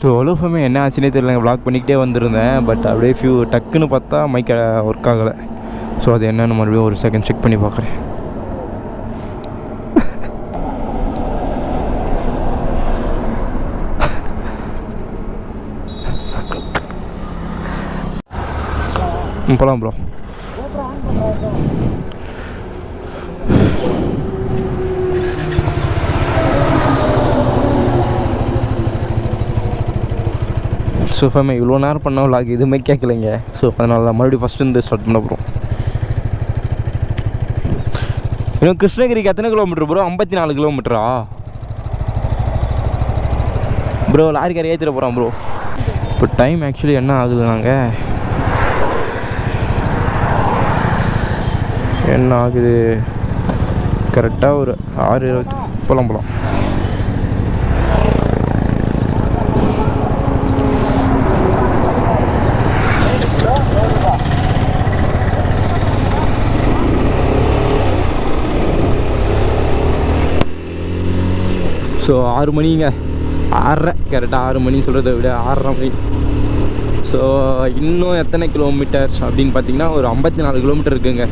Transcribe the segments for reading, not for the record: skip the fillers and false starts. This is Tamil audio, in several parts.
ஸோ அவ்வளோஃபமே என்ன ஆச்சுன்னே தெரியல, வ்ளாக் பண்ணிக்கிட்டே வந்திருந்தேன். பட் அப்படியே டக்குன்னு பார்த்தா மைக் ஒர்க் ஆகலை. ஸோ அது என்னென்னு மறுபடியும் ஒரு செகண்ட் செக் பண்ணி பார்க்குறேன். போகலாம் ப்ரோ. ஸோ ஃபேமே இவ்வளோ நேரம் பண்ண விளாக் எதுவுமே கேட்கலைங்க. ஸோ அதனால மறுபடியும் ஃபஸ்ட்டு ஸ்டார்ட் பண்ண போகிறோம். இன்னும் கிருஷ்ணகிரிக்கு எத்தனை கிலோமீட்டர் ப்ரோ? 54 கிலோமீட்டரா ப்ரோ? லாரிக்கார ஏற்றிட போகிறான் ப்ரோ. இப்போ டைம் ஆக்சுவலி என்ன ஆகுது, நாங்கள் என்ன ஆகுது கரெக்டாக ஒரு 6:20 போகலாம். ஸோ 6 மணிங்க, 6:30 கரெக்டாக 6 மணி சொல்கிறத விட 6:30 மணி. ஸோ இன்னும் எத்தனை கிலோமீட்டர்ஸ் அப்படின்னு பார்த்தீங்கன்னா ஒரு 54 கிலோமீட்டர் இருக்குதுங்க.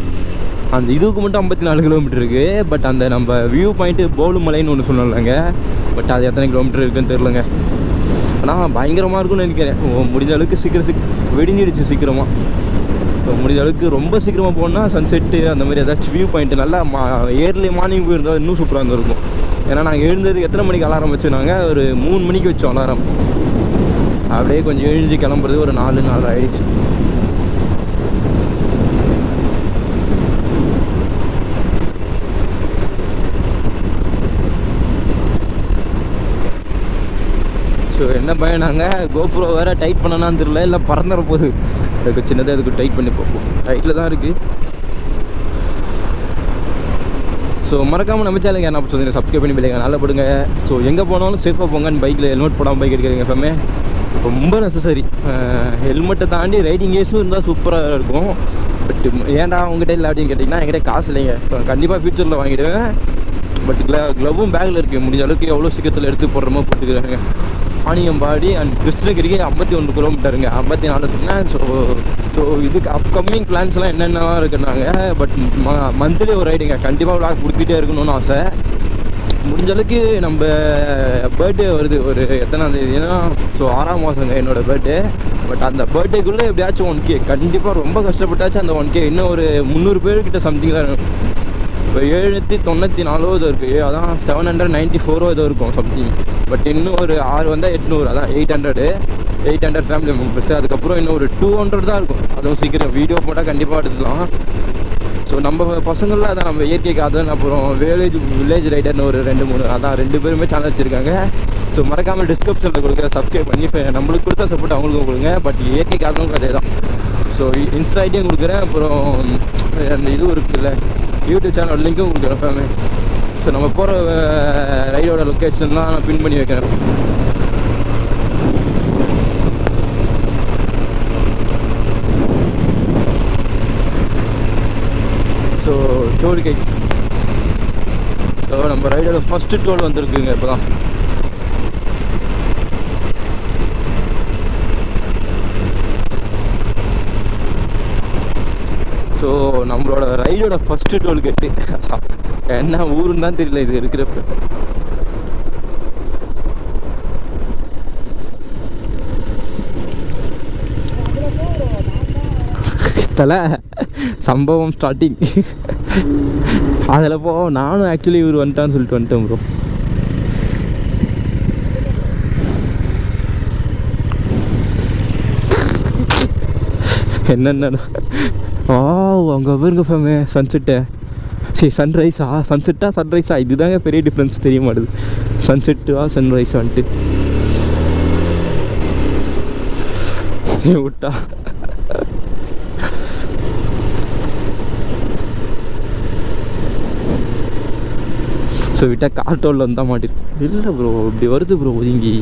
அந்த இதுக்கு மட்டும் 54 கிலோமீட்டர் இருக்குது. பட் அந்த நம்ம வியூ பாயிண்ட்டு போலுமலைன்னு ஒன்று சொன்னோம்லங்க, பட் அது எத்தனை கிலோமீட்டர் இருக்குதுன்னு தெரிலங்க. ஆனால் பயங்கரமாக இருக்குன்னு நினைக்கிறேன். முடிஞ்ச அளவுக்கு சீக்கிரம் வெடிஞ்சிடுச்சு சீக்கிரமாக. ஸோ முடிஞ்ச அளவுக்கு ரொம்ப சீக்கிரமாக போனால் சன்செட்டு அந்த மாதிரி ஏதாச்சும் வியூ பாயிண்ட்டு நல்லா ஏர்லி மார்னிங் போயிருந்தால் இன்னும் சூப்பராக இருந்திருக்கும். ஏன்னா நாங்கள் எழுந்ததுக்கு எத்தனை மணிக்கு அலாரம் வச்சுனாங்க, ஒரு 3 மணிக்கு வச்சோம் அலாரம். அப்படியே கொஞ்சம் எழுந்து கிளம்புறது ஒரு 4 ஆகிடுச்சு. ஸோ என்ன பயம், நாங்கள் கோப்ரோ வேறு டைட் பண்ணனான்னு தெரியல, இல்லை பறந்துற போகுது. அதுக்கு சின்னதாக அதுக்கு டைட் பண்ணி பார்ப்போம். டைட்டில் தான் இருக்குது. ஸோ மறக்காமல் நம்ம சேனலுக்கு என்ன சொல்லுங்க, சப்ஸ்கிரைப் பண்ணி போடுங்க, நல்லா போடுங்க. ஸோ எங்கே போனாலும் சேஃபாக போங்கன்னு பைக்கில் ஹெல்மெட் போடாமல் பைக் எடுக்கிறீங்க எப்பவுமே ரொம்ப நெசசரி. ஹெல்மெட்டை தாண்டி ரைடிங் கேஸும் இருந்தால் சூப்பராக இருக்கும். பட் ஏன்டா உங்கள்கிட்ட இல்லை அப்படின்னு கேட்டிங்கன்னா, என்கிட்ட காசு இல்லைங்க. கண்டிப்பாக ஃபியூச்சரில் வாங்கிடுவேன். பட் க்ளவும் பேக்கில் இருக்குது. முடிஞ்ச அளவுக்கு எவ்வளோ சீக்கிரத்தில் எடுத்து போடுறமோ போட்டுக்கிறாங்க. வாணியம்பாடி அண்ட் கிருஷ்ணகிரிக்கு 51 கிலோமீட்டருங்க, 54 சொன்னேன். ஸோ இதுக்கு அப்கமிங் பிளான்ஸ்லாம் என்னென்னலாம் இருக்குன்னாங்க. பட் மந்த்லி ஒரு ரைடுங்க கண்டிப்பாக விளாக் கொடுத்துட்டே இருக்கணும்னு ஆசை. முடிஞ்ச அளவுக்கு நம்ம பர்த்டே வருது ஒரு எத்தனாம் தேதினா, ஸோ 6ஆம் மாதங்க என்னோடய பர்த்டே. பட் அந்த பர்த்டேக்குள்ளே எப்படியாச்சும் 1K கண்டிப்பாக ரொம்ப கஷ்டப்பட்டாச்சும் அந்த 1K இன்னும் ஒரு 300 பேர்கிட்ட சம்திங் தான். இப்போ 794 இது இருக்குது, அதான் 794 இது இருக்கும் சம்திங். பட் இன்னும் ஒரு 6 வந்தால் 800, அதான் 800 ஃபேமிலி மெம்பர்ஸ். அதுக்கப்புறம் இன்னும் ஒரு 200 தான் இருக்கும். அதுவும் சீக்கிரம் வீடியோ போட்டால் கண்டிப்பாக எடுத்துக்கலாம். ஸோ நம்ம பசங்களில் அதான் நம்ம இயற்கை காதன், அப்புறம் வில்லேஜ் ரைடர்னு ஒரு 2-3 அதான் 2 பேருமே சேனல் வச்சுருக்காங்க. ஸோ மறக்காமல் டிஸ்கிரிப்ஷனில் கொடுக்குற சப்ஸ்கிரைப் பண்ணி நம்மளுக்கு கொடுத்தா சப்போர்ட் அவங்களுக்கும் கொடுங்க. பட் இயற்கை காதலும் அதே தான். ஸோ இன்ஸ்டா ஐடியும் கொடுக்குறேன், அப்புறம் அந்த இதுவும் இருக்குதுல்ல யூடியூப் சேனல் லிங்க்கும் கொடுக்குறேன் ஃபேமே. ஸோ நம்ம போகிற ரைடோட லொக்கேஷன்லாம் நான் பின் பண்ணி வைக்கிறேன். ஸோ டோல்கேட், ஸோ நம்ம ரைடோட ஃபஸ்ட்டு டோல் வந்துருக்குங்க இப்போ தான். ஸோ நம்மளோட ரைடோட ஃபஸ்ட்டு டோல்கேட்டு என்ன ஊருன்னு தான் தெரியல இது இருக்கிறப்ப. தலை சம்பவம் ஸ்டார்டிங் அதில் நானும் ஆக்சுவலி இவர் வந்துட்டான்னு சொல்லிட்டு வந்துட்டேன் ப்ரோ. என்னென்ன அங்கே பாருங்க ஃபேமே சன்செட்டு, சரி சன்ரைஸா சன்ரைஸா இதுதாங்க பெரிய டிஃப்ரென்ஸ் தெரிய மாட்டுது. சன்செட்டுவா சன்ரைஸா வந்துட்டு விட்டா. ஸோ விட்டால் கார்டோலில் வந்தால் மாட்டிருக்கு. இல்லை ப்ரோ இப்படி வருது ப்ரோ ஒதுங்கி.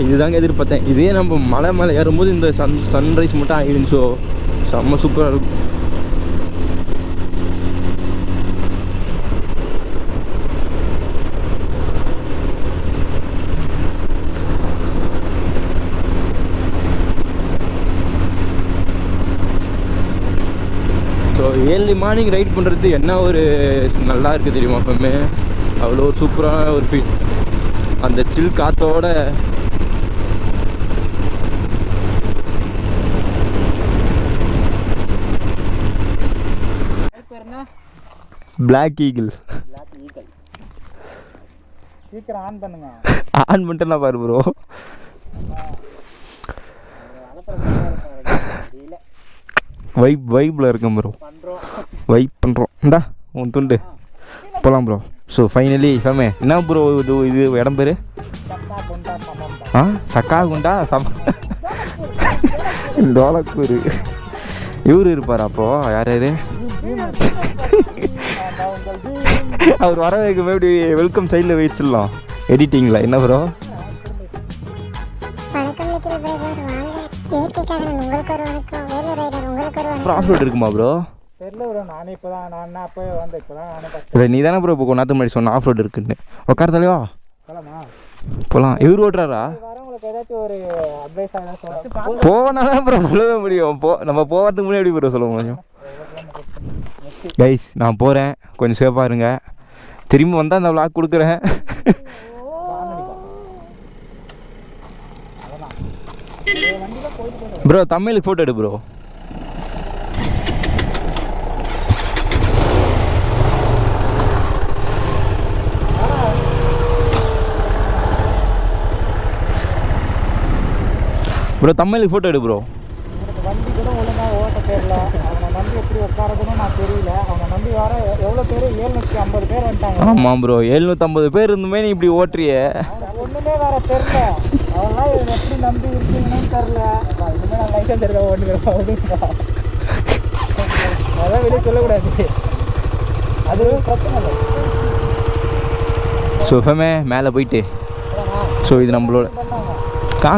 இதுதாங்க எதிர்பார்த்தேன். இதே நம்ம மலை மேலே ஏறும்போது இந்த சன்ரைஸ் மட்டும் ஆகிடும். ஸோ செம்ம சூப்பராக இருக்கும். ஏர்லி மார்னிங் ரைட் பண்ணுறது என்ன ஒரு நல்லா இருக்குது தெரியுமா? எப்பவுமே அவ்வளோ சூப்பரான ஒரு ஃபீல். அந்த சில் காற்றோட பிளாக் ஈகிள். சீக்கிரம் ஆன் பண்ணுங்க. ஆன் பண்ணிட்டேன்னா பாரு ப்ரோ. வைப்பில் இருக்கேன் ப்ரோ. வைப் பண்ணுறோம். இந்தா உன் துண்டு போகலாம் ப்ரோ. ஸோ ஃபைனலி ஃபேமே என்ன ப்ரோ இது இடம் பேர்? சக்கா குண்டா டோலக்கூர். இவர் இருப்பார் அப்போது யார் அவர் வர வைக்கும் எப்படி வெல்கம் சைடில் வச்சிடலாம் எடிட்டிங்கில். என்ன ப்ரோ? ப்ராஃபிட் இருக்குமா ப்ரோ? இல்லை நீ தானே ப்ரோ இப்போ கொண்டாத்து முன்னாடி சொன்ன ஆஃப் ரோடு இருக்குன்னு. உட்கார தலைவா போகலாம். இவர் ஓட்டுறாரா? போனாதான் ப்ரோ சொல்லவே முடியும். நம்ம போகிறதுக்கு முன்னாடி எப்படி ப்ரோ சொல்ல முடியும்? கைஸ் நான் போகிறேன், கொஞ்சம் சேஃபாக இருங்க. திரும்பி வந்தால் அந்த விளாக் கொடுக்குறேன். ப்ரோ தமிழுக்கு ஃபோட்டோ எடு ப்ரோ. ப்ரோ தமிழுக்கு ஃபோட்டோ எடு ப்ரோ. வண்டி கூட ஒழுங்காக ஓட்ட தெரியல. அவனை நம்பி எப்படி உட்காரதுன்னு நான் தெரியல. அவனை நம்பி வர எவ்வளோ பேர்? 750 பேர் வந்துட்டாங்க. ஆமாம் ப்ரோ 750 பேர் இருந்துமே நீ இப்படி ஓட்டுறியே. அவனுக்கு ஒன்றுமே வேற தெரியல. அவெல்லாம் எப்படி நம்பி இருக்கீங்கன்னு தெரில. இனிமேல் நான் லைசன்ஸ் எடுக்க ஓட்டுக்கிறேன் அப்படிங்களா? அதெல்லாம் வெளியே சொல்லக்கூடாது, அது பிரச்சனை இல்லை. ஸோ ஃபேமே மேலே போயிட்டு ஸோ இது நம்மளோட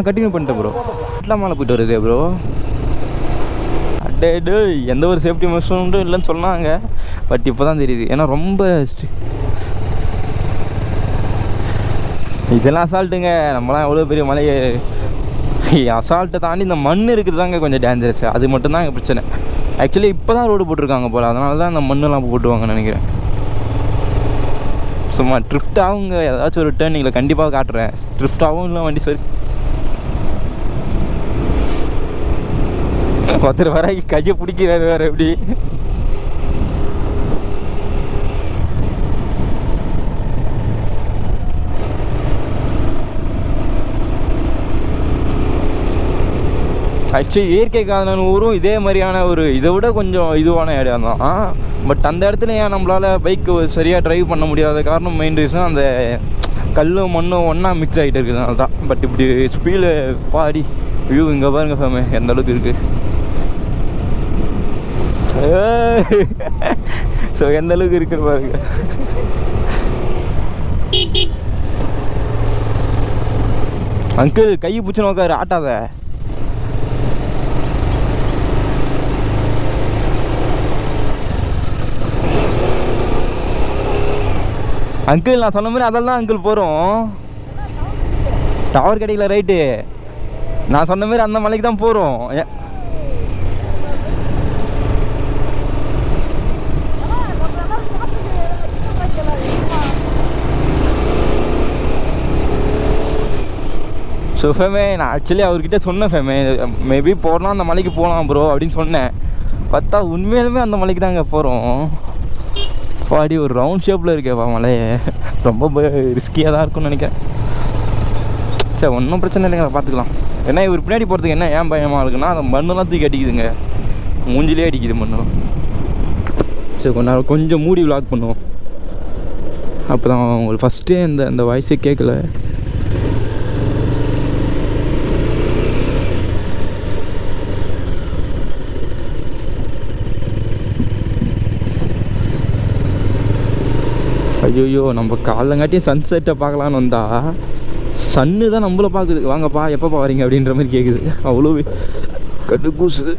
கண்டினியூ பண்ணிட்டேன் ப்ரோ. எல்லாம் மேலே போயிட்டு வருது ப்ரோ. அடே எந்த ஒரு சேஃப்டி மெஷரும் இல்லைன்னு சொன்னாங்க. பட் இப்போ தான் தெரியுது. ஏன்னா ரொம்ப இதெல்லாம் அசால்ட்டுங்க. நம்மளாம் எவ்வளோ பெரிய மலையை அசால்ட்டை தாண்டி இந்த மண் இருக்கிறது தாங்க கொஞ்சம் டேஞ்சரஸ். அது மட்டும்தான் எங்கள் பிரச்சனை. ஆக்சுவலி இப்போ தான் ரோடு போட்டிருக்காங்க போல், அதனால தான் அந்த மண்ணெல்லாம் போட்டுவாங்கன்னு நினைக்கிறேன். சும்மா ட்ரிஃப்ட் ஆகுங்க. ஏதாச்சும் ஒரு டேர்னிங்கில் கண்டிப்பாக காட்டுறேன். ட்ரிஃப்ட் ஆகும் இல்லை வண்டி சரி. ஒருத்தர் வர கையை பிடிக்கிறாரு வேறு எப்படி. ஆக்சுவலி இயற்கை காதலன் ஊரும் இதே மாதிரியான ஒரு இதை விட கொஞ்சம் இதுவான இடம் தான். பட் அந்த இடத்துல ஏன் நம்மளால் பைக்கு சரியாக ட்ரைவ் பண்ண முடியாத காரணம் மெயின் ரீசன் அந்த கல்லும் மண்ணும் ஒன்றா மிக்ஸ் ஆகிட்டு இருக்கிறதுனால தான். பட் இப்படி ஸ்பீடு பாடி வியூ இங்கே பாருங்க ஃபேமே எந்த அளவுக்கு இருக்குது. ஸோ எந்த அளவுக்கு இருக்குன்னு பாருங்க. அங்கிள் கை பிடிச்சி நோக்காரு, ஆட்டாத. அங்கிள் நான் சொன்ன மாதிரி அதில் தான் அங்கிள் போகிறோம். டவர் கிடைக்கல ரைட்டு. நான் சொன்ன மாதிரி அந்த மலைக்கு தான் போகிறோம். ஸோ ஃபேமே நான் ஆக்சுவலி அவர்கிட்ட சொன்னேன் ஃபேமே மேபி போகலாம் அந்த மலைக்கு போகலாம் ப்ரோ அப்படின்னு சொன்னேன். பார்த்தா உண்மையிலுமே அந்த மலைக்கு தாங்க போகிறோம். பாடி ஒரு ரவுண்ட் ஷேப்பில் இருக்கேப்பா மலை. ரொம்ப ரிஸ்கியாக தான் இருக்கும்னு நினைக்கிறேன். சரி ஒன்றும் பிரச்சனை இல்லைங்க, பார்த்துக்கலாம். ஏன்னா இவர் பின்னாடி போகிறதுக்கு என்ன ஏன் பயமாக இருக்குன்னா அந்த மண்ணெல்லாம் தூக்கி அடிக்குதுங்க. மூஞ்சிலே அடிக்குது மண்ணெல்லாம். சரி கொஞ்சம் மூடி விளாக் பண்ணுவோம். அப்போ தான் உங்களுக்கு ஃபஸ்ட்டே இந்த வாய்ஸே கேட்கல. ஐயோ நம்ம காலங்காட்டியும் சன்செட்டை பார்க்கலான்னு வந்தா சன்னு தான் நம்மளை பார்க்குது. வாங்கப்பா எப்போப்பா வரீங்க அப்படின்ற மாதிரி கேட்குது. அவ்வளோ கட்டு கூசுது.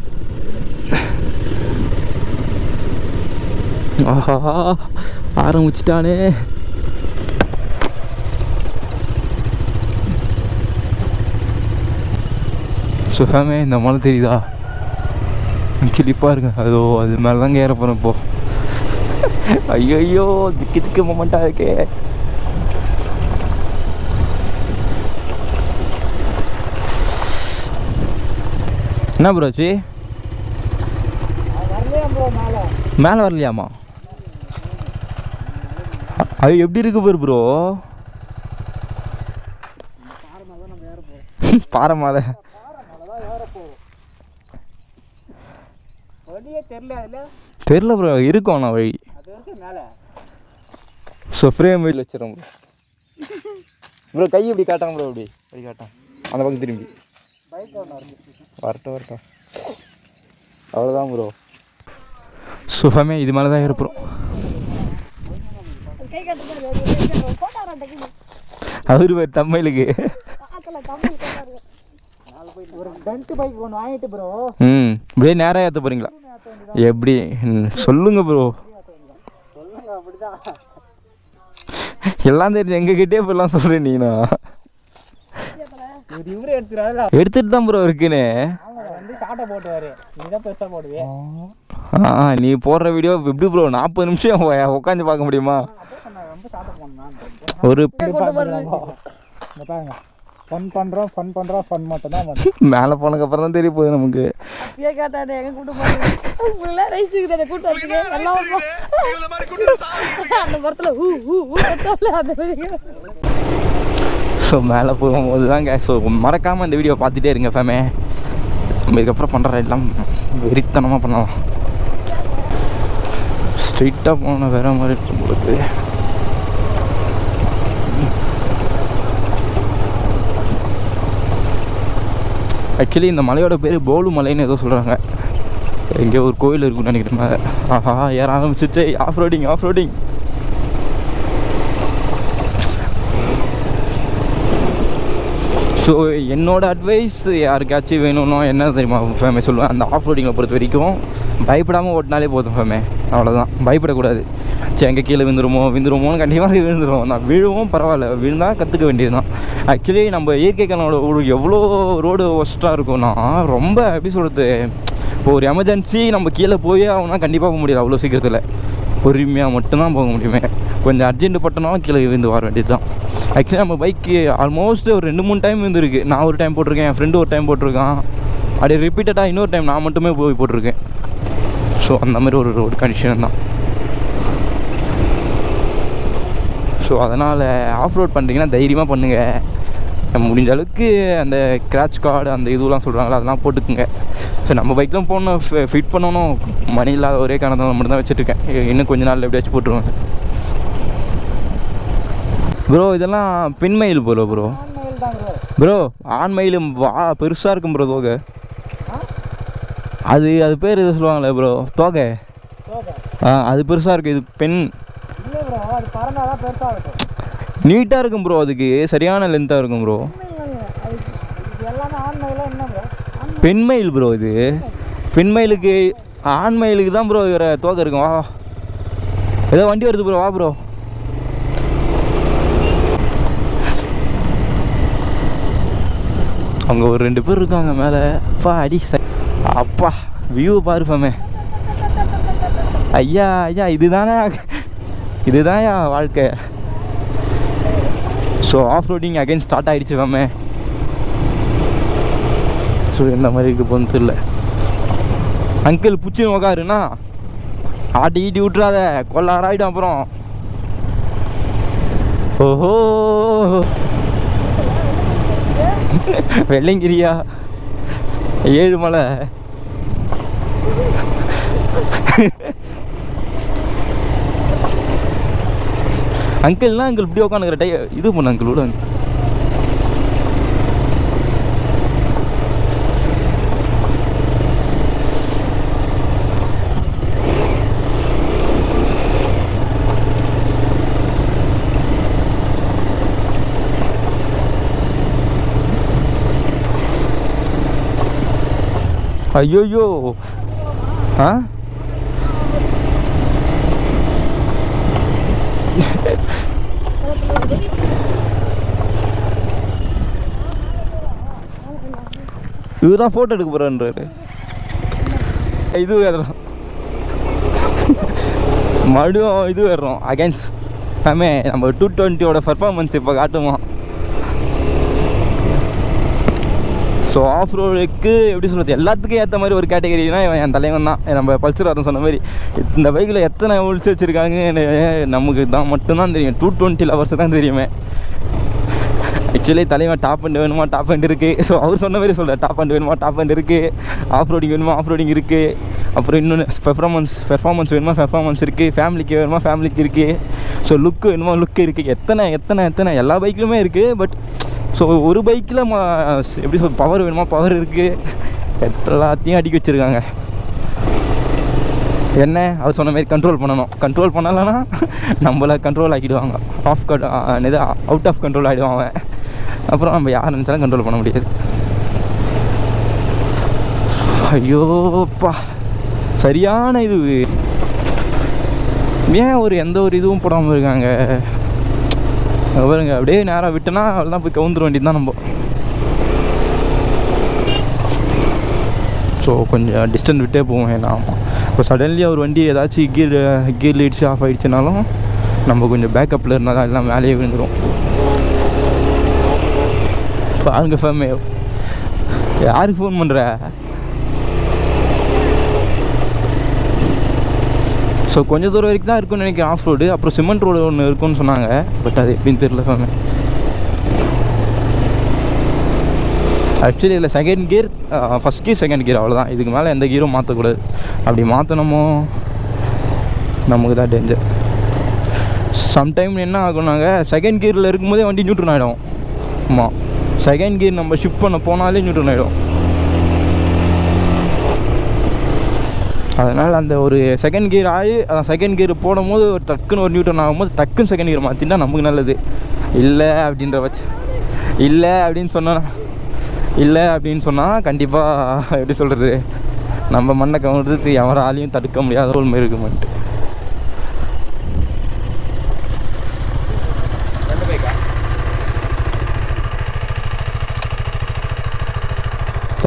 ஆஹா ஆரம்பிச்சிட்டானே. ஸோ ஃபேமே இந்த மலை தெரியுதா? கிளிப்பாக இருக்கு. அதோ அது மேலே தாங்க ஏற போகிறேன் இப்போ. ஐயோ திக்கு திக்கு மொமெண்ட்டாக இருக்கே. என்ன ப்ரோ ஆச்சு? மேலே வரலையாமா? அது எப்படி இருக்கு பாரு ப்ரோ. பாறை மேலே தெரில ப்ரோ. இருக்கும் நான் வழி. ஸோ ஃப்ரேம் வீல் வச்சிடறோம் ப்ரோ. ப்ரோ கை இப்படி காட்டாங்க ப்ரோ. இப்படி காட்டான் அந்த பக்கம் திரும்பி வரட்டும். அவ்வளோதான் ப்ரோ. ஸோ ஃபேமே இது மேலே தான் இருப்போம். அவரு பேர் தமிழுக்கு ஒரு டென்ட் பைக் ஒன்று வாங்கிட்டு ப்ரோ. இப்படியே நேராக ஏற்ற போகிறீங்களா? எப்படி சொல்லுங்க ப்ரோ. அப்படிதான் எல்லாம் தெரிஞ்சு எங்ககிட்டே போயெல்லாம் சொல்கிறேன். நீனா இவரே எடுத்துட்டு தான் ப்ரோ இருக்குன்னு வந்து ஷார்ட்டை போட்டுவாரு. நீ தான் பெருசாக போடுவே. நீ போடுற வீடியோ எப்படி ப்ரோ 40 நிமிஷம் உட்காந்து பார்க்க முடியுமா? ரொம்ப ஷார்ட்டை போடணும். ஒரு பாருங்க ஃபன் பண்ணுறோம் ஃபன் மட்டும் தான். மேலே போனதுக்கப்புறம் தான் தெரிய போகுது நமக்கு. ஸோ மேலே போகும்போது தாங்க. ஸோ மறக்காமல் இந்த வீடியோ பார்த்துட்டே இருங்க ஃபேமே. நம்ம இதுக்கப்புறம் பண்ணுற எல்லாம் வெறித்தனமாக பண்ணலாம். ஸ்ட்ரெயிட்டாக போனால் வேறு மாதிரி இருக்கும் உங்களுக்கு. ஆக்சுவலி இந்த மலையோட பேர் போலு மலைன்னு ஏதோ சொல்கிறாங்க. எங்கேயோ ஒரு கோயில் இருக்குன்னு நினைக்கிறேன். ஆஹா ஏற ஆரம்பிச்சிச்சு. Of roading. ஸோ என்னோடய அட்வைஸ் யாருக்காச்சும் வேணும்னா என்ன தெரியுமா ஃபேமே சொல்லுவேன், அந்த ஆஃப் ரோடிங்கை பொறுத்த வரைக்கும் பயப்படாமல் ஓட்டினாலே போதும் ஃபேமே. அவ்வளோதான், பயப்படக்கூடாது. சரி எங்கே கீழே விழுந்துருமோன்னு கண்டிப்பாக விழுந்துருவோம். நான் விழுவோம் பரவாயில்ல, விழுந்தால் கற்றுக்க வேண்டியது தான். ஆக்சுவலி நம்ம இயற்கைக்கானோட எவ்வளோ ரோடு ஒஸ்ட்டாக இருக்கும்னா, ரொம்ப எப்படி சொல்கிறது, இப்போ ஒரு எமர்ஜென்சி நம்ம கீழே போய் ஆகுனா கண்டிப்பாக போக முடியாது அவ்வளோ சீக்கிரத்தில். பொறுமையாக மட்டும்தான் போக முடியுமே. கொஞ்சம் அர்ஜென்ட் பட்டனாலும் கீழே விழுந்து வர வேண்டியது தான். ஆக்சுவலி நம்ம பைக்கு ஆல்மோஸ்ட் ஒரு 2-3 டைம் வந்துருக்கு. நான் ஒரு டைம் போட்டிருக்கேன், என் ஃப்ரெண்டு ஒரு டைம் போட்டிருக்கான். அப்படியே ரிப்பீட்டடாக இன்னொரு டைம் நான் மட்டுமே போய் போட்டிருக்கேன். ஸோ அந்த மாதிரி ஒரு ரோடு கண்டிஷன் தான். ஸோ அதனால் ஆஃப் ரோட் பண்ணுறீங்கன்னா தைரியமாக பண்ணுங்கள். முடிஞ்ச அளவுக்கு அந்த கிராச் கார்டு அந்த இதுவெலாம் சொல்கிறாங்களா அதெல்லாம் போட்டுக்குங்க. ஸோ நம்ம பைக்லாம் போகணும், ஃபிட் பண்ணணும். மணி இல்லாத ஒரே காரணத்தை மட்டும் தான் வச்சுருக்கேன். இன்னும் கொஞ்சம் நாளில் எப்படியாச்சும் போட்டுருவேன் ப்ரோ. இதெல்லாம் பெண்மயில் போல ப்ரோ. ஆண் மயில் பெருசாக இருக்கும் ப்ரோ தோகை. அது பேர் எது சொல்லுவாங்களே ப்ரோ, தோகை. அது பெருசாக இருக்கும். இது பெண் நீட்டாக இருக்கும் ப்ரோ. அதுக்கு சரியான லென்த்தாக இருக்கும் ப்ரோ. பெண்மயில் ப்ரோ. இது பெண்மயிலுக்கு, ஆண் மயிலுக்கு தான் ப்ரோ வேறு தோகை இருக்கும். வா ஏதோ வண்டி வருது ப்ரோ, வா ப்ரோ. அங்கே ஒரு 2 பேர் இருக்காங்க மேலே. அப்பா வியூ பாரு ஃபேமே. ஐயா இதுதான் வாழ்க்கை. So of roading again start ஆகிடுச்சு ஃபேமே. ஸோ எந்த மாதிரி இருக்கு போன்னு தெரியல. அங்கிள் பிடிச்சி உக்காருண்ணா, ஆட்டி ஈட்டி விட்றாத, கொள்ளாராயிடும் அப்புறம். ஓஹோ வெள்ளங்கிரியா, ஏழுமலை. அங்கிள்னா அங்கிள் இப்படி உட்காந்துக்கிற இது பண்ண அங்கிள் விட. ஐயோயோ இவர்தான் ஃபோட்டோ எடுக்க போகிறான்றாரு. இது ஏறுறோம் மறுபடியும் இது ஏறுறோம் அகேன்ஸ்ட் ஃபேமே. நம்ம 220 பர்ஃபார்மன்ஸ் இப்போ காட்டுவோம். ஸோ ஆஃப் ரோடுக்கு எப்படி சொல்கிறது, எல்லாத்துக்கும் ஏற்ற மாதிரி ஒரு கேட்டகரினா என் தலைவன் தான். நம்ம பல்சர் வரணும் சொன்ன மாதிரி இந்த பைக்கில் எத்தனை ஒழிச்சு வச்சுருக்காங்கன்னு நமக்கு தான் மட்டும்தான் தெரியும். 220 லவர்ஸ் தான் தெரியுமே. ஆக்சுவலி தலைவன் டாப் அண்ட் வேணுமா, டாப் அண்ட் இருக்குது. ஸோ அவர் சொன்ன மாதிரி சொல்கிறார், டாப் அண்ட் வேணுமா, டாப் அண்ட் இருக்குது. ஆஃப் ரோடிங் வேணுமா, ஆஃப் ரோடிங் இருக்குது. அப்புறம் இன்னொன்று பெர்ஃபார்மன்ஸ் வேணுமா, பெர்ஃபார்மன்ஸ் இருக்குது. ஃபேமிலிக்கு வேணுமா, ஃபேமிலிக்கு இருக்குது. ஸோ லுக்கு வேணுமா, லுக்கு இருக்குது. எத்தனை எல்லா பைக்லையுமே இருக்குது. பட் ஸோ ஒரு பைக்கில் எப்படி சொல் பவர் வேணுமா, பவர் இருக்குது. எல்லாத்தையும் அடிக்க வச்சுருக்காங்க. என்ன அவர் சொன்ன மாதிரி கண்ட்ரோல் பண்ணணும். கண்ட்ரோல் பண்ணலைன்னா நம்மளை கண்ட்ரோல் ஆக்கிடுவாங்க. அவுட் ஆஃப் கண்ட்ரோல் ஆகிடுவான் அவன். அப்புறம் நம்ம யார் நினச்சாலும் கண்ட்ரோல் பண்ண முடியாது. ஐயோப்பா சரியான இது. ஏன் எந்த ஒரு இதுவும் போடாமல் இருக்காங்க பாருங்க. அப்படியே நேராக விட்டோன்னா அவ்வளோதான், போய் கவுந்துட வேண்டியது தான் நம்ம. ஸோ கொஞ்சம் டிஸ்டன்ஸ் விட்டே போவோம். ஏன்னா இப்போ சடன்லி ஒரு வண்டி ஏதாச்சும் கீர் லைட்ஸ் ஆஃப் ஆகிடுச்சுனாலும் நம்ம கொஞ்சம் பேக்கப்பில் இருந்தால் தான் எல்லாம் மேலேயே விழுந்துடும். பாருங்க ஃபேமே, யாருக்கு ஃபோன் பண்ணுற? ஸோ கொஞ்சம் தூரம் வரைக்கும் தான் இருக்குன்னு நினைக்கிறேன் ஆஃப் ரோடு. அப்புறம் சிமெண்ட் ரோடு ஒன்று இருக்குன்னு சொன்னாங்க. பட் அது எப்படின்னு தெரியல ஃபேமே. ஆக்சுவலி இதில் second gear, first gear, second gear, அவ்வளோதான். இதுக்கு மேலே எந்த கியரும் மாற்றக்கூடாது. அப்படி மாற்றினமோ நமக்கு தான் டேஞ்சர். சம்டைம் என்ன ஆகுனாங்க, செகண்ட் கியரில் இருக்கும்போதே வண்டி நியூட்ரன் ஆகிடும். ஆமாம், செகண்ட் கியர் நம்ம ஷிஃப்ட் பண்ண போனாலே நியூட்ரன் ஆகிடும். அதனால் அந்த ஒரு செகண்ட் கியர் ஆகி செகண்ட் கியர் போடும்போது ஒரு டக்குன்னு ஒரு நியூட்டன் ஆகும்போது டக்குன்னு செகண்ட் கியர் மாற்றிட்டா நமக்கு நல்லது. இல்லை அப்படின்னு சொன்னால் கண்டிப்பாக எப்படி சொல்கிறது, நம்ம மண்ணை கவுறதுக்கு எவராலையும் தடுக்க முடியாத ஒரு மாதிரி இருக்குமென்ட்டு.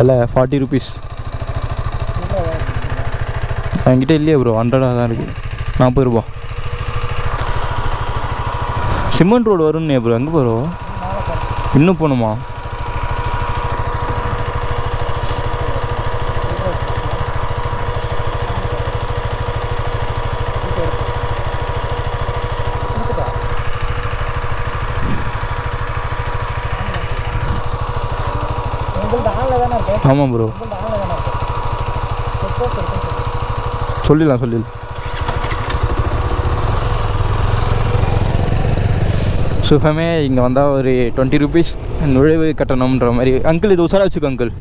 இல்லை 40 rupees என்கிட்ட இல்லையே ப்ரோ. 100 தான் இருக்குது. 40 ரூபா. சிமெண்ட் ரோடு வரும்னே ப்ரோ. எங்கே போகிறோம்? இன்னும் போகணுமா? ஆமாம் ப்ரோ, சொல்லிடலாம். ஸோ ஃபேமே இங்கே வந்தால் ஒரு 20 rupees நுழைவு கட்டணம்ன்ற மாதிரி. அங்கிள் இது உசாராக வச்சுக்கோ அங்கிள்.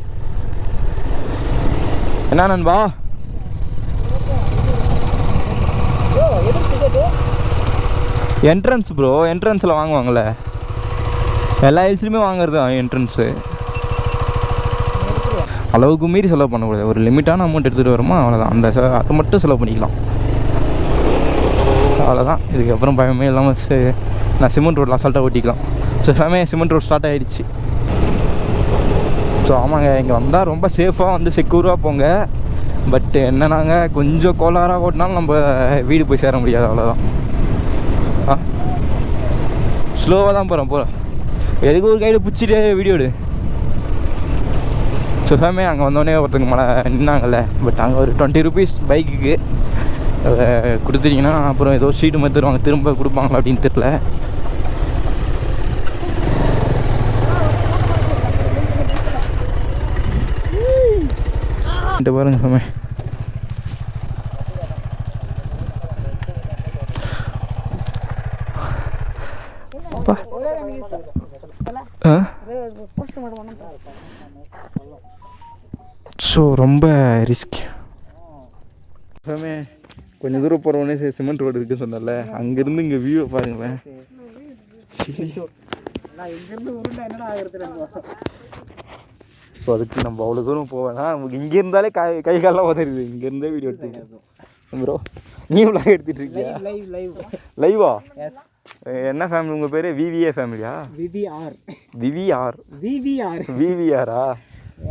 என்ன நண்பா? Entrance bro. என்ட்ரன்ஸில் வாங்குவாங்கள்ல, எல்லா ஹில்ஸ்லையுமே வாங்குறது தான் என்ட்ரன்ஸு. அளவுக்கு மீறி செலவு பண்ணக்கூடாது. ஒரு லிமிட்டான அமௌண்ட் எடுத்துகிட்டு வருமா, அவ்வளோதான். அதை மட்டும் செலவு பண்ணிக்கலாம், அவ்வளோதான். இதுக்கப்புறம் பயமே இல்லாமல் நான் சிமெண்ட் ரோட்டில் அசால்ட்டாக ஓட்டிக்கலாம். ஸோ ஃபேமே சிமெண்ட் ரோட் ஸ்டார்ட் ஆகிடுச்சு. ஸோ ஆமாங்க, இங்கே வந்தால் ரொம்ப சேஃபாக வந்து செக்யூராக போங்க. பட் என்னன்னாங்க, கொஞ்சம் கோளாராக ஓட்டினாலும் நம்ம வீடு போய் சேர முடியாது, அவ்வளோதான். ஸ்லோவாக தான் போகிறேன். எதுக்கு ஒரு கையில் பிடிச்சிட்டு வீடியோ எடு. ஸோ ஃபேமே அங்கே வந்தோடனே ஒருத்தங்க மேலே நின்னாங்கல்ல. பட் அங்கே ஒரு 20 rupees பைக்குக்கு கொடுத்துட்டிங்கன்னா அப்புறம் ஏதோ சீட்டு மாதிரி தருவாங்க. திரும்ப கொடுப்பாங்களா அப்படின்னு தெரியல. பாருங்க ஃபேமே, ஸோ ரொம்ப ரிஸ்க். கொஞ்சம் தூரம் போகிறவொடனே சிமெண்ட் ரோடு இருக்குன்னு சொன்னல, அங்கேருந்து இங்கே வியூவை பாருங்களேன். ஸோ அதுக்கு நம்ம அவ்வளோ தூரம் போவேன்னா நமக்கு இங்கே இருந்தாலே கை காலெலாம் உதறிடுது. இங்கேருந்தே வீடியோ எடுத்துக்கிங்க ப்ரோ. நீ விளாக் எடுத்துகிட்டு இருக்கியா? லைவா? என்ன ஃபேமிலி உங்கள் பேர்? விவிஏ ஃபேமிலியா? விவிஆரா?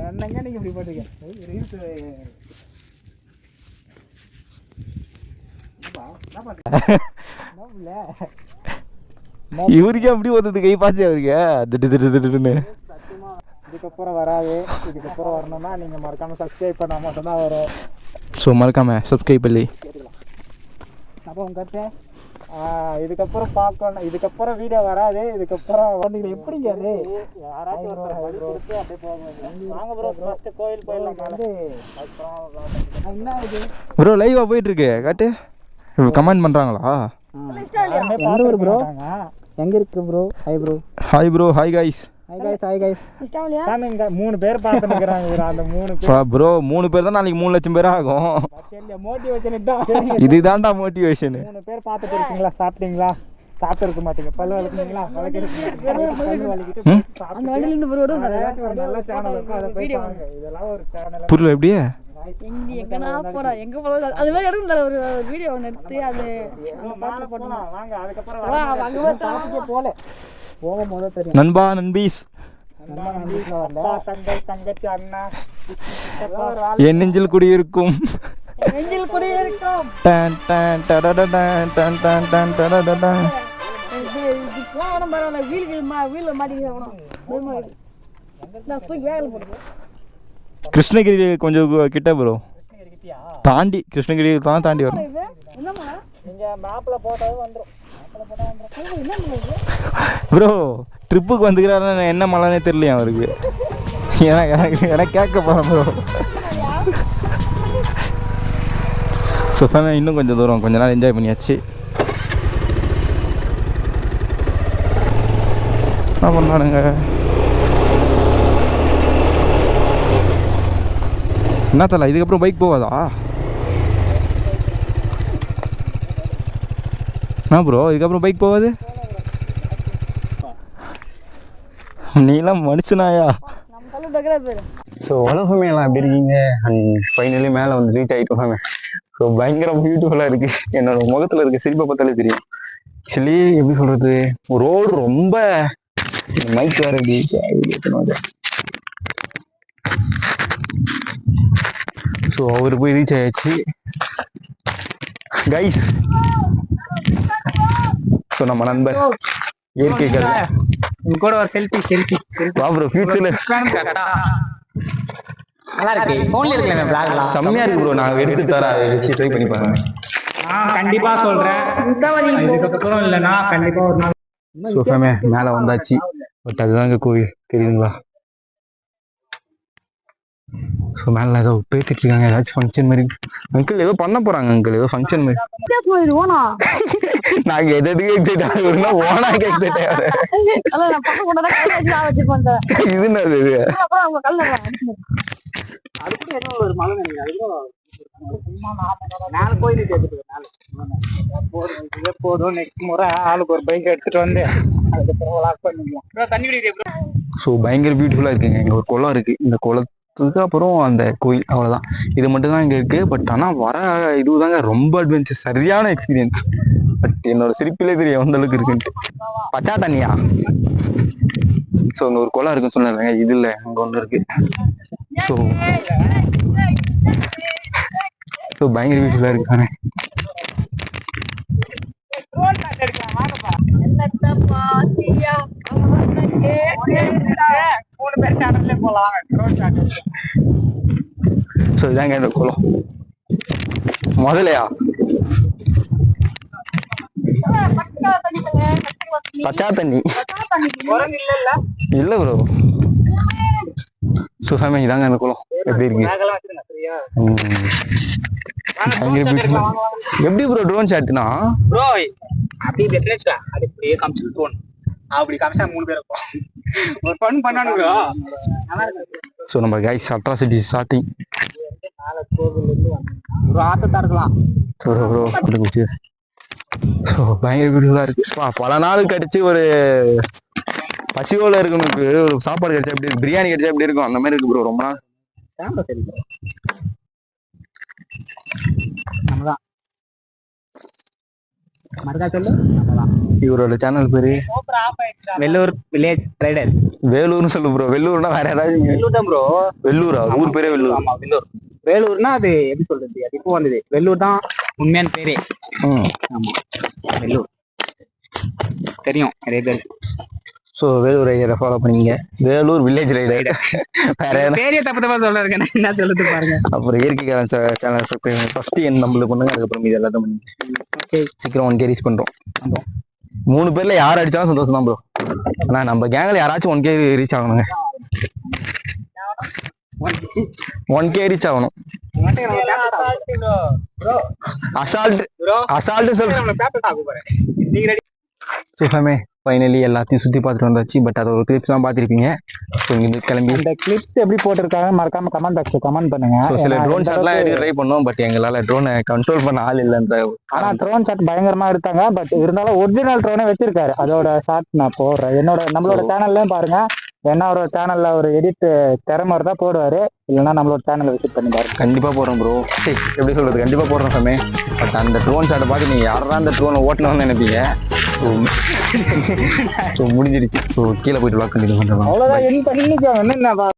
என்னங்க நீங்கள் இப்படி பண்ணுறீங்க? இவருக்கே அப்படி வந்தது கை பார்த்து அவருக்கு திட்டுன்னு. இதுக்கப்புறம் வராது. இதுக்கப்புறம் வரணும்னா நீங்கள் மறக்காமல் சப்ஸ்கிரைப் பண்ணால் மட்டும்தான் வரும். ஸோ மறக்காமல் சப்ஸ்கிரைப் பண்ணி அப்போ உங்கள்கிட்ட இதுக்கப்புறம் பார்க்கணும். இதுக்கப்புறம் வீடியோ வராது. இதுக்கப்புறம் நீங்கள் எப்படிங்க அது யாராச்சும் அப்படியே போகணும். வாங்க ப்ரோ, ஃபஸ்ட்டு கோயில் போயிடலாம். வந்து என்ன இது ப்ரோ லைவாக போயிட்டுருக்கு காட்டு. கமெண்ட் பண்ணுறாங்களா? எந்த ஊர் ப்ரோ? எங்கே இருக்கு bro? Hi bro. Hi bro. Hi guys. Hi guys. இங்க 3 பேர் பார்த்துக்கிறாங்க ப்ரோ. அந்த 3 பேர் ப்ரோ 3 பேர் தான் நாளைக்கு 3 லட்சம் பேர் ஆகும். மோட்டிவேஷன் தான். இதுதான்டா மோட்டிவேஷன். 3 பேர் பார்த்துட்டு இருக்கீங்களா? சாப்பிட்டீங்களா? சாப்பிட்டு இருக்க மாட்டீங்க. பல்லு வலிக்கிறீங்களா? அந்த வண்டியில இருந்து ஒரு நல்ல சேனல் இருக்கும். அதை போய் பாருங்க. இதெல்லாம் ஒரு சேனல். புரியல எப்படியே எங்கன்னா போறா எங்க போறது அது மாதிரி எடுக்கும் தர ஒரு வீடியோ ஒன்று எடுத்து அது பாட்டில் போட்டோம். வாங்க. அதுக்கப்புறம் போல போகும்போது தெரியும். நண்பா நண்பீஸ் தங்கச்சி அண்ணா என் நெஞ்சில் குடியிருக்கும். நெஞ்சில் குடியிருக்கும். டன் டன் டடடடன் டன் டன் டன் டடடடன். இது போன பரவாயில்ல. வீல் மாட்டிக்கிறோம். தூக்கி வேகல போடுது. கிருஷ்ணகிரி கொஞ்சம் கிட்ட ப்ரோ. தாண்டி கிருஷ்ணகிரி தான் தாண்டி வரும். என்ன மலை? நீங்க மேப்ல போட்டாவே வந்துரும். என்ன மலை இது? ப்ரோ ட்ரிப்புக்கு வந்துக்கிறாருன்னு என்ன மழைனே தெரியலையா அவருக்கு. எனக்கு கேட்க போகிறேன் ப்ரோ. ஸோ ஃபேமிலி இன்னும் கொஞ்சம் தூரம் கொஞ்ச நாள் என்ஜாய் பண்ணியாச்சு. என்ன பண்ணானுங்க? என்ன தலை இதுக்கப்புறம் பைக் போவாதா? என்ன ப்ரோ இதுக்கப்புறம் பைக் போவாது? நீலாம் மனுஷனாயா? நம்ம தள்ளு டக்கரா பேரு. ஸோ வணக்கம் எல்லாம் எப்படி இருக்கீங்க? அண்ட் ஃபைனலி மேலே வந்து ரீச் ஆகிட்டோம். ஸோ பயங்கர பியூட்டிஃபுல்லாக இருக்குது. என்னோட முகத்தில் இருக்க சிரிப்பை பார்த்தாலே தெரியும். ஆக்சுவலி எப்படி சொல்கிறது, ரோடு ரொம்ப மைக் வேறு எப்படி. ஸோ அவர் போய் ரீச் ஆயாச்சு கைஸ். ஸோ நம்ம நண்பர் இயற்கைகள் கூட ஒரு செல்ஃபி வா ப்ரோ. ஃபியூச்சர்ல நல்லா இருக்கு. ஃபோன்ல இருக்கல பிளாக்லாம் செம்மையா இருக்கு ப்ரோ. நான் எடுத்து தரேன், அதை வச்சு ட்ரை பண்ணி பாருங்க. கண்டிப்பா சொல்றேன். இதுக்கப்புறம் இல்லைன்னா கண்டிப்பா ஒரு நாள். ஸோ ஃபேமே மேலே வந்தாச்சு. பட் அதுதாங்க கோவில் தெரியுதுங்களா? ஸோ மேலே ஏதோ பேசிட்டு இருக்காங்க. ஏதாச்சும் ஃபங்க்ஷன் மாதிரி. அங்கிள் ஏதோ பண்ண போறாங்க. அங்கிள் ஏதோ ஃபங்க்ஷன் மாதிரி. நாங்க எதுக்கு எக்ஸைட் ஆகுறோம்னா ஓனாக்கு எக்ஸைட் ஆகுறேன். இது என்னது இது? அதுக்கு ஏதோ ஒரு மலை நாலு கோயிலுக்கு போதும். நெக்ஸ்ட் முறை ஆளுக்கு ஒரு பைக் எடுத்துட்டு வந்து அதுக்கப்புறம் லாக் பண்ணிக்கலாம். தண்ணி குடிக்கிறேன். ஸோ பயங்கர பியூட்டிஃபுல்லாக இருக்குங்க. இங்கே ஒரு குளம் இருக்குது. இந்த குளத்துக்கு அப்புறம் அந்த கோயில், அவ்வளோதான். இது மட்டும் தான் இங்கே இருக்குது. பட் ஆனால் வர இதுதாங்க ரொம்ப அட்வென்ச்சர், சரியான எக்ஸ்பீரியன்ஸ். பட் என்னோட சிரிப்பிலே தெரியும் எந்த அளவுக்கு இருக்குன்ட்டு. பச்சா தண்ணியா? ஸோ இங்கே ஒரு குளம் இருக்குன்னு சொன்னாங்க. இது இல்லை, அங்கே ஒன்று இருக்குது. ஸோ பயங்கர பியூட்டிஃபுல்லாக இருக்காங்க. ஸோ இதாங்க இந்த குளம். முதலையா? பச்சா தண்ணி இல்ல ப்ரோ. ஸோ ஃபேமிலி இதாங்க அந்த குளம். எப்படி இருக்கு? எப்படி ப்ரோ ட்ரோன் ஷாட்னா? ப்ரோ அப்படி வெட்னஸ்டா அது அப்படியே காமிச்சு ட்ரோன் அப்படி காமிச்சா 3 பேர் இருக்கும். ஒரு ஃபன் பண்ணானுங்க. ஸோ நம்ம கைஸ் அட்ராசிட்டி ஸ்டார்டிங். மேல கோவில்ல இருந்து ஒரு ஆத்தா இருக்கலாம். ப்ரோ ஸோ பயங்கர பியூட்டிஃபுல்லா இருக்கு. பல நாள் கழிச்சு ஒரு பசியோல இருக்கணுக்கு ஒரு சாப்பாடு கிடைச்சா எப்படி, பிரியாணி கிடைச்சா எப்படி இருக்கும், அந்த மாதிரி இருக்கு ப்ரோ. ரொம்ப நாள் இவரோட சேனல் பேரு வெள்ளூர் வில்லேஜ் ரைடர். வேலூர்னு சொல்லு ப்ரோ. வெள்ளூர்னா வேற ஏதாவது? வெள்ளூர் தான் ப்ரோ. வெள்ளூரா? ஊர் பேரே வெள்ளூர். ஆமா வெள்ளூர். வேலூர்னா அது எப்படி சொல்றது, அது இப்போ வந்தது. வெள்ளூர் தான் உண்மையான பேரே. ஆமா, வெள்ளூர் தெரியும் நிறைய பேர். ஸோ வேலூர் ரைடரை ஃபாலோ பண்ணீங்க. வேலூர் வில்லேஜ் ரைடர் வேற பேரே தப்பு சொல்ல இருக்கேன், என்ன சொல்லுது பாருங்க. அப்புறம் இயற்கைக்காரன் சேனல் சப்ஸ்கிரைப் ஃபர்ஸ்ட் நம்மளுக்கு பண்ணுங்க, அதுக்கப்புறம் இது எல்லாத்தையும் பண்ணுங்க. சீக்கிரம் 1K ரீச் பண்றோம். 3 பேர்ல யார் அடிச்சாலும் சந்தோஷம் தான் ப்ரோ. ஆனா நம்ம கேங்ல யாராச்சும் 1K ரீச் ஆகணுங்க. 1K ரீச் ஆகணும். அசால்ட் சொல்றேன். சுகமே ஃபைனலி எல்லாத்தையும் சுற்றி பார்த்துட்டு வந்தாச்சு. பட் அதை ஒரு கிளிப்ஸ் தான் பார்த்துருப்பீங்க. ஸோ இங்கே கிளம்பி இந்த கிளிப்ஸ் எப்படி போட்டிருக்காங்க மறக்காம கமெண்ட் பாக்ஸ்ல கமெண்ட் பண்ணுங்க. ஸோ சில ட்ரோன் ஷாட்லாம் எடுத்து ட்ரை பண்ணோம். பட் எங்களால் ட்ரோனை கண்ட்ரோல் பண்ண ஆள் இல்லைன்ற. ஆனா ட்ரோன் ஷாட் பயங்கரமா எடுத்தாங்க. பட் இருந்தாலும் ஒரிஜினல் ட்ரோனே வச்சிருக்காரு. அதோட ஷாட் நான் போடுறேன். நம்மளோட சேனல்லையும் பாருங்க. என்னோட சேனல்ல ஒரு எடிட் திறமை தான் போடுவாரு. இல்லைன்னா நம்மளோட சேனலை விசிட் பண்ணி பாருங்க. கண்டிப்பா போடுறோம் ப்ரோ. சரி, எப்படி சொல்றது, கண்டிப்பா போடுறோம் சாமி. பட் அந்த ட்ரோன் ஷாட்டை பார்த்து நீங்க யாரா அந்த ட்ரோனை ஓட்டணும்னு நினைப்பீங்க. ஸோ முடிஞ்சிருச்சு. ஸோ கீழே போயிட்டு வாக்கு அவ்வளோதான். என்ன